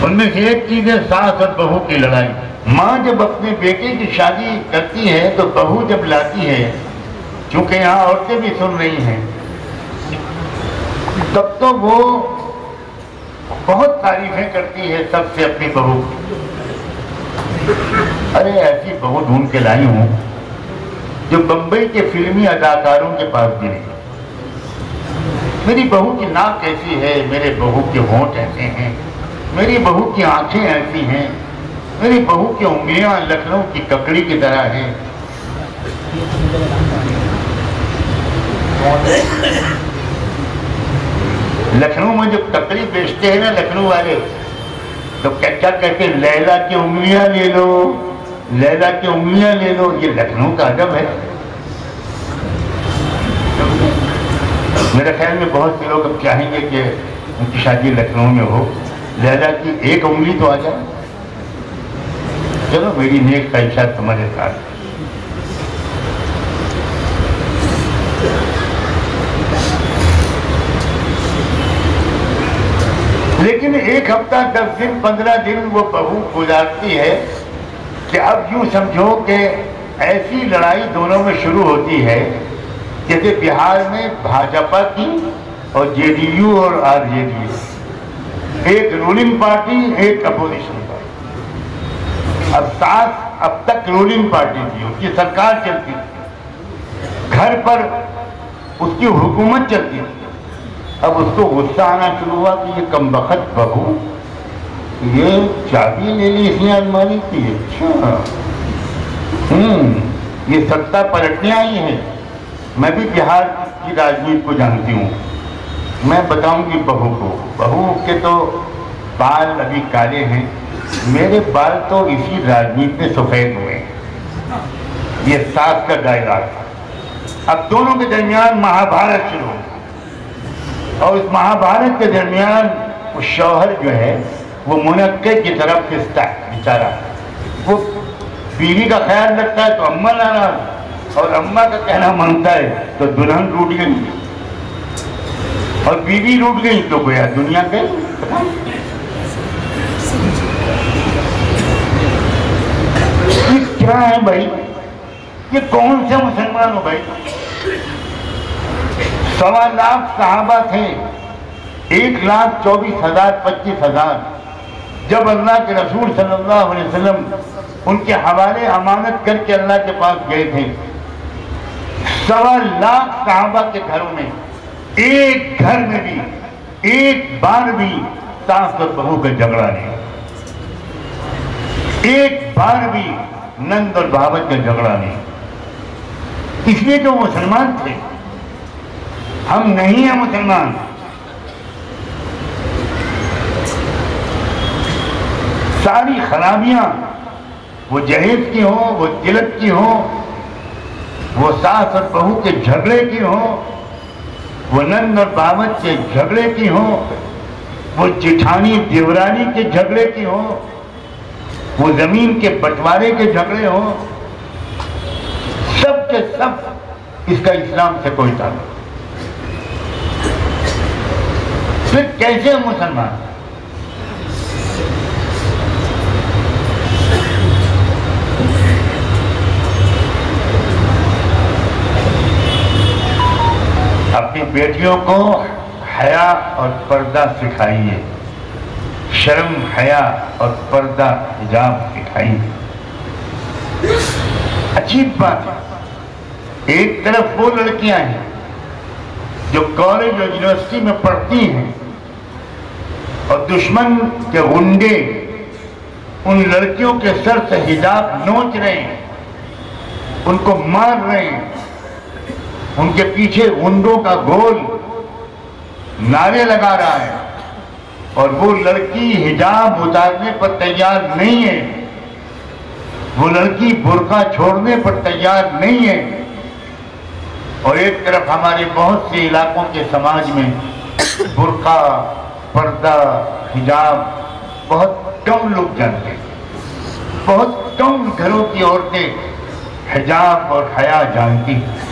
उनमें से एक चीज है सास और बहू की लड़ाई। माँ जब अपने बेटे की शादी करती है तो बहू जब लाती है, क्योंकि यहाँ औरतें भी सुन रही हैं, तब तो वो बहुत तारीफें करती है सबसे अपनी बहू की। अरे ऐसी बहू ढूंढ के लाई हूं जो बंबई के फिल्मी अदाकारों के पास भी नहीं। मेरी बहू की नाक कैसी है, मेरे बहू के होंठ ऐसे हैं, मेरी बहू की आंखें ऐसी हैं, मेरी बहू की उंगलियां लखनऊ की ककड़ी की तरह हैं। लखनऊ में जो ककड़ी बेचते हैं ना लखनऊ वाले, तो क्या कहते हैं, लैला की उंगलियां ले लो, लैला की उंगलियां ले लो। ये लखनऊ का अदब है। मेरे ख्याल में बहुत से लोग अब चाहेंगे कि उनकी शादी लखनऊ में हो, लैला की एक उंगली तो आ जाए। चलो मेरी नेक ख्वाहिशात तुम्हारे साथ। लेकिन एक हफ्ता 10 दिन 15 दिन वो बहू गुजारती है कि अब यूं समझो कि ऐसी लड़ाई दोनों में शुरू होती है जैसे बिहार में भाजपा की और जेडीयू और आरजेडी, एक रूलिंग पार्टी एक अपोजिशन पार्टी। अब तक रूलिंग पार्टी थी, उसकी सरकार चलती थी, घर पर उसकी हुकूमत चलती थी। अब उसको गुस्सा आना शुरू हुआ कि ये कमबख्त बहू, ये चाबी ले ली इसने अलमारी की। अच्छा ये सत्ता पलटने आई है। मैं भी बिहार की राजनीति को जानती हूँ। मैं बताऊंगी बहू को, बहू के तो बाल अभी काले हैं, मेरे बाल तो इसी राजनीति में सफेद हुए हैं। ये सास का डायलॉग था। अब दोनों के दरमियान महाभारत शुरू हो, और इस महाभारत के दरमियान वो शौहर जो है वो मुनक्के की तरफ खिंचता है बेचारा। वो बीवी का ख्याल रखता है तो अम्मा नाराज, और अम्मा का कहना मानता है तो दुल्हन रूठ गई, और बीवी रूठ गई तो गोया दुनिया गई। ये क्या है भाई, ये कौन से मुसलमान हो भाई? 1.25 लाख सहाबा थे, 1,24,000 25,000 जब अल्लाह के रसूल सल्लल्लाहु अलैहि वसल्लम उनके हवाले अमानत करके अल्लाह के पास गए थे। 1.25 लाख सहाबा के घरों में एक घर में भी एक बार भी सास और बहू का झगड़ा नहीं, एक बार भी नंद और भावत का झगड़ा नहीं। इसलिए तो मुसलमान थे, हम नहीं हैं मुसलमान। सारी खराबियां वो जहेज की हो, वो तिलक की हो, वो सास और बहू के झगड़े की हो, वो नंद और बावत के झगड़े की हो, वो जिठानी देवरानी के झगड़े की हो, वो जमीन के बंटवारे के झगड़े हो, सब के सब इसका इस्लाम से कोई ताल्लुक। फिर कैसे मुसलमान? अपनी बेटियों को हया और पर्दा सिखाइए, शर्म हया और पर्दा हिजाब सिखाइए। अजीब बात है, एक तरफ वो लड़कियां हैं जो कॉलेज और यूनिवर्सिटी में पढ़ती हैं और दुश्मन के गुंडे उन लड़कियों के सर से हिजाब नोच रहे हैं, उनको मार रहे हैं, उनके पीछे गुंडों का गोल नारे लगा रहा है, और वो लड़की हिजाब उतारने पर तैयार नहीं है, वो लड़की बुर्का छोड़ने पर तैयार नहीं है। और एक तरफ हमारे बहुत से इलाकों के समाज में बुर्का, पर्दा, हिजाब बहुत कम लोग जानते हैं। बहुत कम घरों की औरतें हिजाब और हया जानती हैं।